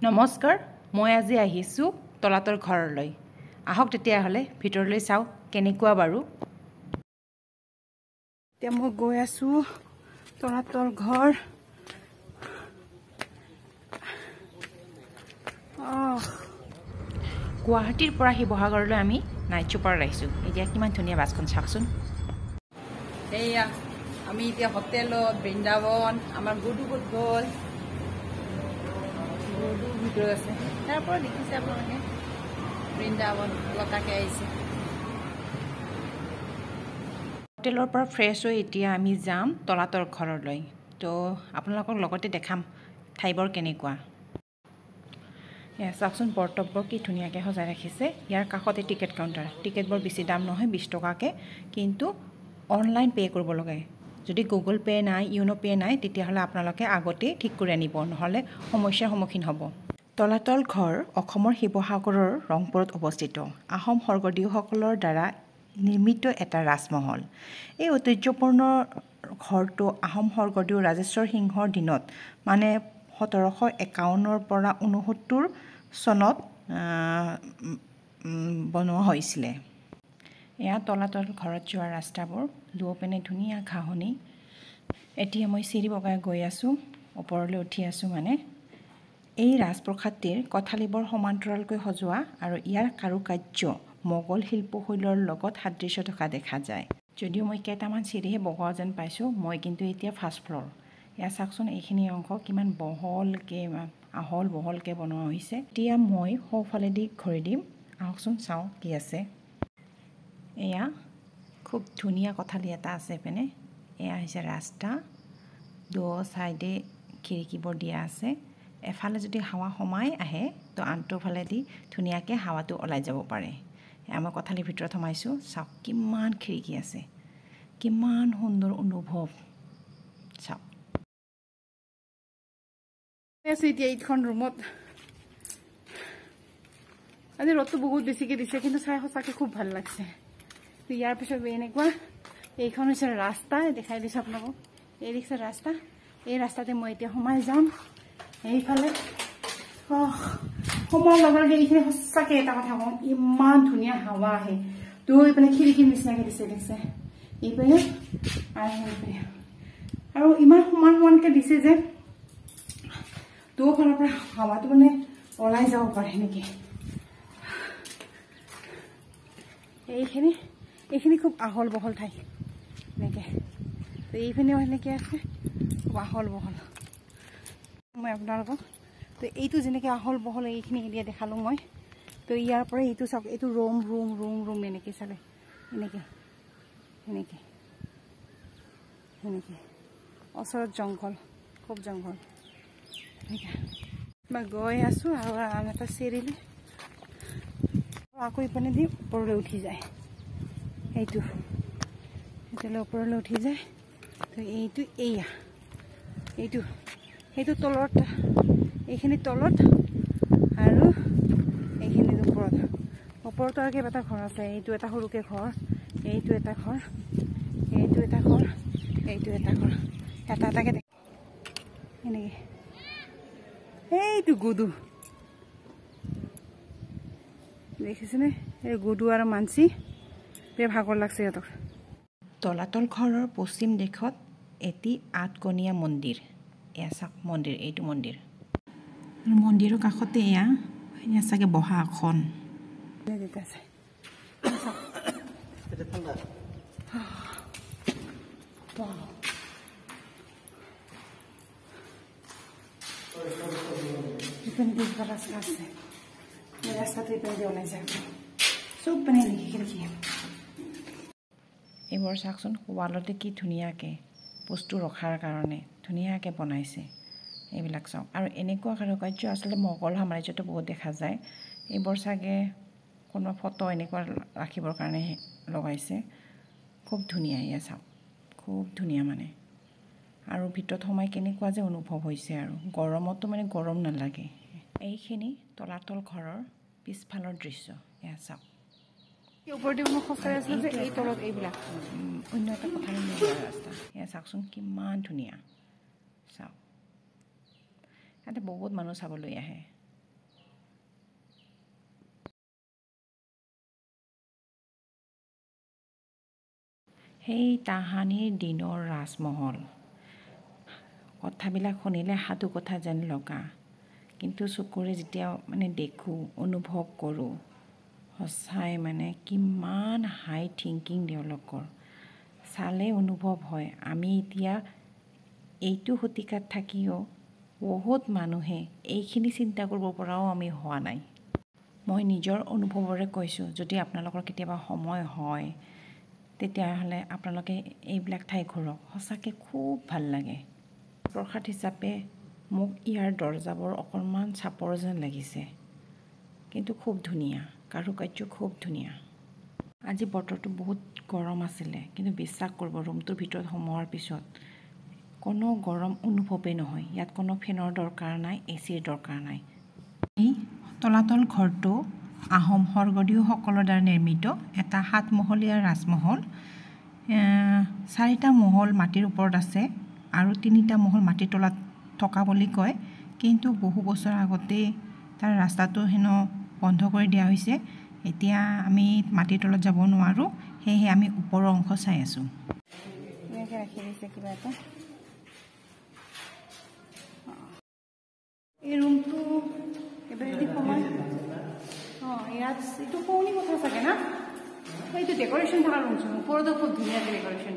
নমস্কাৰ মই আজি আহিছোঁ তলাতৰ ঘৰলৈ আহক তেতিয়াহ'লে ভিতৰলৈ চাও কেনেকুৱা বাৰু এতিয়া মই গৈ আছোঁ তলাতৰ ঘৰ গুৱাহাটীৰ পৰা শিৱসাগৰলৈ আমি নাইট চুপাৰত আহিছোঁ এতিয়া কিমান ধুনীয়া বাছখন চাওকচোন এয়া আমি এতিয়া হোটেলত বৃন্দাবন আমাৰ গুডু গুড গ'ল ভিতৰত আছে তাৰ পৰা দেখিছে আপোনালোকে বৃন্দাবন লতাকে আহিছে হোটেলৰ পৰা ফ্ৰেছ হৈ এতিয়া আমি যাম তলাতৰ ঘৰলৈ তো আপোনালোকক লগতে দেখাম ঠাইবোৰ কেনেকুৱা চাওকচোন বৰ্তব্য কি ধুনীয়াকৈ সজাই ৰাখিছে ইয়াৰ কাষতে টিকেট কাউণ্টাৰ টিকেটবোৰ বেছি দাম নহয় 20 টকাকৈ কিন্তু অনলাইন পে' কৰিব লাগে যদি গুগল পে' নাই ইউনো পে' নাই তেতিয়াহ'লে আপোনালোকে আগতেই ঠিক কৰি আনিব নহ'লে সমস্যাৰ সন্মুখীন হ'ব তলাতল ঘৰ অসমৰ শিৱসাগৰৰ ৰংপুৰত অৱস্থিত আহোম স্বৰ্গদেউসকলৰ দ্বাৰা নিৰ্মিত এটা ৰাজমহল এই ঐতিহ্যপূৰ্ণ ঘৰটো আহোম স্বৰ্গদেউ ৰাজেশ্বৰ সিংহৰ দিনত মানে 1751 পৰা 69 চনত বনোৱা হৈছিল এয়া তলাতল ঘৰত যোৱা ৰাস্তাবোৰ দুয়োপিনে ধুনীয়া ঘাঁহনি এতিয়া মই চিৰি বগাই গৈ আছোঁ ওপৰলৈ উঠি আছোঁ মানে এই ৰাজপ্ৰসাদটিৰ কঠালিবোৰ সমান্তৰালকৈ সজোৱা আৰু ইয়াৰ কাৰুকাৰ্য মোগল শিল্পশৈলীৰ লগত সাদৃশ্য থকা দেখা যায় যদিও মই কেইটামান চিৰিহে বগোৱা যেন পাইছোঁ মই কিন্তু এতিয়া ফাৰ্ষ্ট ফ্ল'ৰ এয়া চাওকচোন এইখিনি অংশ কিমান বহলকৈ বনোৱা হৈছে এতিয়া মই সোঁফালেদি ঘূৰি দিম আহকচোন চাওঁ কি আছে এয়া খুব ধুনীয়া কঠালি এটা আছে পিনে এয়া হৈছে ৰাস্তা দুয়ো চাইডে খিৰিকীবোৰ দিয়া আছে এফালে যদি হাৱা সোমাই আহে তো আনটো ফালেদি ধুনীয়াকৈ হাৱাটো ওলাই যাব পাৰে মই কঠালিৰ ভিতৰত সোমাইছোঁ চাওক কিমান খিৰিকী আছে কিমান সুন্দৰ অনুভৱ চাওক এতিয়া এইখন ৰুমত আজি ৰ'দটো বহুত বেছিকৈ দিছে কিন্তু চাই সঁচাকৈ খুব ভাল লাগছে ইয়াৰ পিছত এনেকুৱা এইখন হৈছে ৰাস্তা দেখাই দিছোঁ আপোনালোকক এই দেখিছে ৰাস্তা এই ৰাস্তাতে মই এতিয়া সোমাই যাম এইফালে সোমোৱাৰ লগে লগে এইখিনি সঁচাকৈ এটা কথা কওঁ ইমান ধুনীয়া হাৱা আহে তো এইপিনে খিৰিকীৰ নিচিনাকৈ দিছে দেখিছে এইপিনে আৰু সেইপিনে আৰু ইমান সমানকৈ দিছে যে দুয়োফালৰ পৰা হাৱাটো মানে ওলাই যাব পাৰে সেনেকৈ এইখিনি খুব আহল বহল ঠাই এনেকৈ তো এইপিনেও সেনেকৈ আছে খুব আহল বহল মই আপোনালোকক তো এইটো যেনেকৈ আহল বহল এইখিনি এৰিয়া দেখালোঁ মই তো ইয়াৰ পৰা এইটো চাওক এইটো ৰুম এনেকৈ চালে এনেকৈ ওচৰত জংঘল খুব জংঘল মই গৈ আছোঁ আৰু আন এটা চিৰিলে আকৌ ইপিনে দি ওপৰলৈ উঠি যায় এইটোলৈ ওপৰলৈ উঠি যায় তো সেইটো তলত এইখিনি তলত আৰু এইখিনি ওপৰতো আৰু কেইবাটা ঘৰ আছে এইটো এটা সৰুকৈ ঘৰ এইটো এটা ঘৰ এটা এটাকৈ দেখ এনেকৈ এইটো গুডু দেখিছেনে এই গুডু আৰু মানসী বে ভাগৰ লাগছে সিহঁতক তলাতল ঘৰৰ পশ্চিম দিশত এটি আঠকণীয়া মন্দিৰ এয়া চাওক মন্দিৰ এইটো মন্দিৰৰ কাষতে এয়া চাগে বহা আসন আছে ৰাস্তাটো ইপিনে ওলাই যায় চব মানে খিৰিকী এইবোৰ চাওকচোন ৱালতে কি ধুনীয়াকৈ বস্তু ৰখাৰ কাৰণে ধুনীয়াকৈ বনাইছে এইবিলাক চাওক আৰু এনেকুৱা কাৰুকাৰ্য আচলতে মোগল সাম্ৰাজ্যতো বহুত দেখা যায় এইবোৰ চাগে কোনো ফটো এনেকুৱা ৰাখিবৰ কাৰণে লগাইছে খুব ধুনীয়া এয়া চাওক খুব ধুনীয়া মানে আৰু ভিতৰত সোমাই কেনেকুৱা যে অনুভৱ হৈছে আৰু গৰমতো মানে গৰম নালাগে এইখিনি তলাতল ঘৰৰ পিছফালৰ দৃশ্য এয়া চাওক ওপৰতে মই খোজকাঢ়ি আছিলোঁ যে এই তলত এইবিলাক অন্য এটা কথা ৰাস্তা এয়া চাওকচোন কিমান ধুনীয়া চাওক ইয়াতে বহুত মানুহ চাবলৈ আহে সেই তাহানিৰ দিনৰ ৰাজমহল। কথাবিলাক শুনিলে সাধু কথা যেন লগা, কিন্তু চকুৰে যেতিয়া দেখোঁ, অনুভৱ কৰোঁ, সঁচাই কিমান হাই থিংকিং তেওঁলোকৰ। চালে অনুভৱ হয় আমি এতিয়া এইটো শতিকাত থাকিও বহুত মানুহে এইখিনি চিন্তা কৰিব পৰাও আমি হোৱা নাই। মই নিজৰ অনুভৱৰে কৈছোঁ, যদি আপোনালোকৰ কেতিয়াবা সময় হয় তেতিয়াহ'লে আপোনালোকে এইবিলাক ঠাই ঘূৰক, সঁচাকৈ খুব ভাল লাগে। প্ৰসাদ হিচাপে মোক ইয়াৰ দৰ্জাবোৰ অকণমান চাপৰ যেন লাগিছে, কিন্তু খুব ধুনীয়া, কাৰুকাৰ্য খুব ধুনীয়া। আজি বতৰটো বহুত গৰম আছিলে, কিন্তু বিশ্বাস কৰিব ৰুমটোৰ ভিতৰত সোমোৱাৰ পিছত কোনো গৰম অনুভৱেই নহয়। ইয়াত কোনো ফেনৰ দৰকাৰ নাই, এচিৰ দৰকাৰ নাই। এই তলাতল ঘৰটো আহোম স্বৰ্গদেউসকলৰ দ্বাৰা নিৰ্মিত এটা 7মহলীয়া ৰাজমহল। 4টা মহল মাটিৰ ওপৰত আছে আৰু 3টা মহল মাটিৰ তলত থকা বুলি কয়, কিন্তু বহু বছৰ আগতেই তাৰ ৰাস্তাটো হেনো বন্ধ কৰি দিয়া হৈছে। এতিয়া আমি মাটিৰ তলত যাব নোৱাৰোঁ, সেয়েহে আমি ওপৰৰ অংশ চাই আছোঁ। এনেকৈ ৰাখি দিছে কিবা এটা। এই ৰুমটো এবাৰেদি সময় ইয়াত এইটো শুৱনি কথা চাগে না? এইটো ডেক'ৰেশ্যন থকা ৰুমচোন, ওপৰতো খুব ধুনীয়াকৈ ডেক'ৰেশ্যন।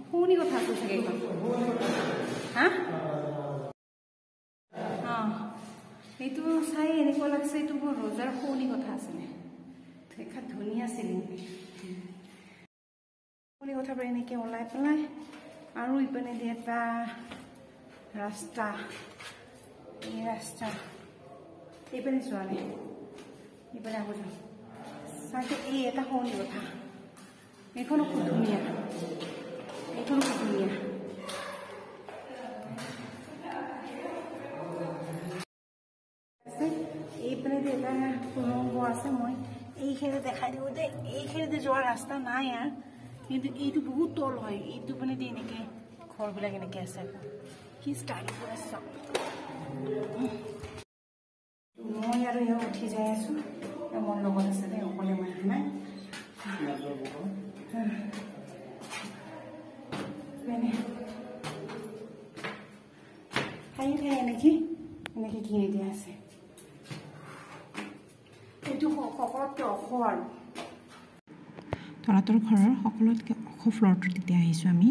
শুৱনি কথা আছে চাগে এইখন। হা এইটো চাই এনেকুৱা লাগছে এইটো বৰ ৰজাৰ শুৱনি কথা আছিলে। দেখাত ধুনীয়া চিলিং, শুৱনি কথাবোৰ এনেকৈ ওলাই পেলাই আৰু ইপিনেদি এটা ৰাস্তা, এই ৰাস্তা এইপিনে চোৱা নাই, এইপিনে আকৌ যাওঁ চাগে। এই এটা শুৱনি কথা, এইখনো খুব ধুনীয়া, এইখনো খুব ধুনীয়া। এইপিনেদি এটা সুৰংগ আছে, মই এইখিনি দেখাই দিওঁ যে এইখিনিতে যোৱাৰ ৰাস্তা নাই আৰু, কিন্তু এইটো বহুত তল হয়। এইটো পিনেদি এনেকৈ ঘৰবিলাক এনেকৈ আছে, কি ষ্টাইল কৰি আছে। মই আৰু ইয়াত উঠি যাই আছোঁ, মোৰ লগত আছে দেই, অকলে মই নাই। ঠায়ে ঠায়ে এনেকৈ কিনি দিয়া আছে। এইটো সকলোতকৈ ওখ আৰু তলাতল ঘৰৰ সকলোতকৈ ওখ ফ্ল'ৰটোত তেতিয়া আহিছোঁ আমি।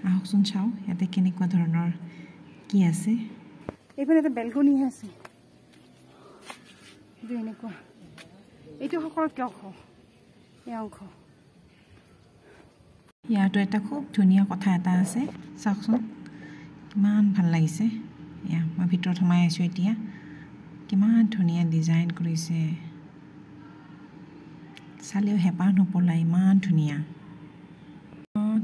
আহকচোন চাওঁ ইয়াতে কেনেকুৱা ধৰণৰ কি আছে। এইপিনে এটা বেলকনি আছে, এইটো এনেকুৱা, এইটো সকলোতকৈ ওখ এই অংশ। ইয়াতো এটা খুব ধুনীয়া কথা এটা আছে, চাওকচোন কিমান ভাল লাগিছে। এয়া মই ভিতৰত সোমাই আছোঁ এতিয়া, কিমান ধুনীয়া ডিজাইন কৰিছে, চালেও হেঁপাহ নপলায়, ইমান ধুনীয়া।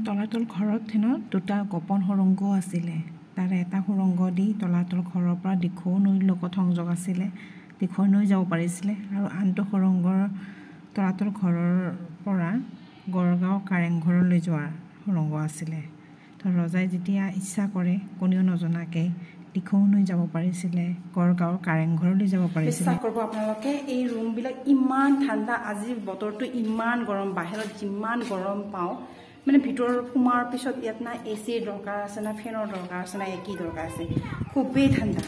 তলাতল ঘৰত হেনো 2টা গোপন সুৰংগও আছিলে। তাৰে এটা সুৰংগ দি তলাতল ঘৰৰ পৰা দিখৌ নৈৰ লগত সংযোগ আছিলে, দিখৌ নৈ যাব পাৰিছিলে, আৰু আনটো সুৰংগৰ তলাতল ঘৰৰ পৰা গড়গাঁও কাৰেংঘৰলৈ যোৱাৰ সুৰংগ আছিলে। তো ৰজাই যেতিয়া ইচ্ছা কৰে কোনেও নজনাকৈ দিখৌ নৈ যাব পাৰিছিলে, গড়গাঁৱৰ কাৰেংঘৰলৈ যাব পাৰিছিলে। বিশ্বাস কৰিব আপোনালোকে, এই ৰুমবিলাক ইমান ঠাণ্ডা। আজিৰ বতৰটো ইমান গৰম, বাহিৰত যিমান গৰম পাওঁ, ভিতৰত সোমোৱাৰ পিছত ইয়াত না এচিৰ দৰকাৰ আছে, না ফেনৰ দৰকাৰ আছে, না একী দৰকাৰ আছে, খুবেই ঠাণ্ডা।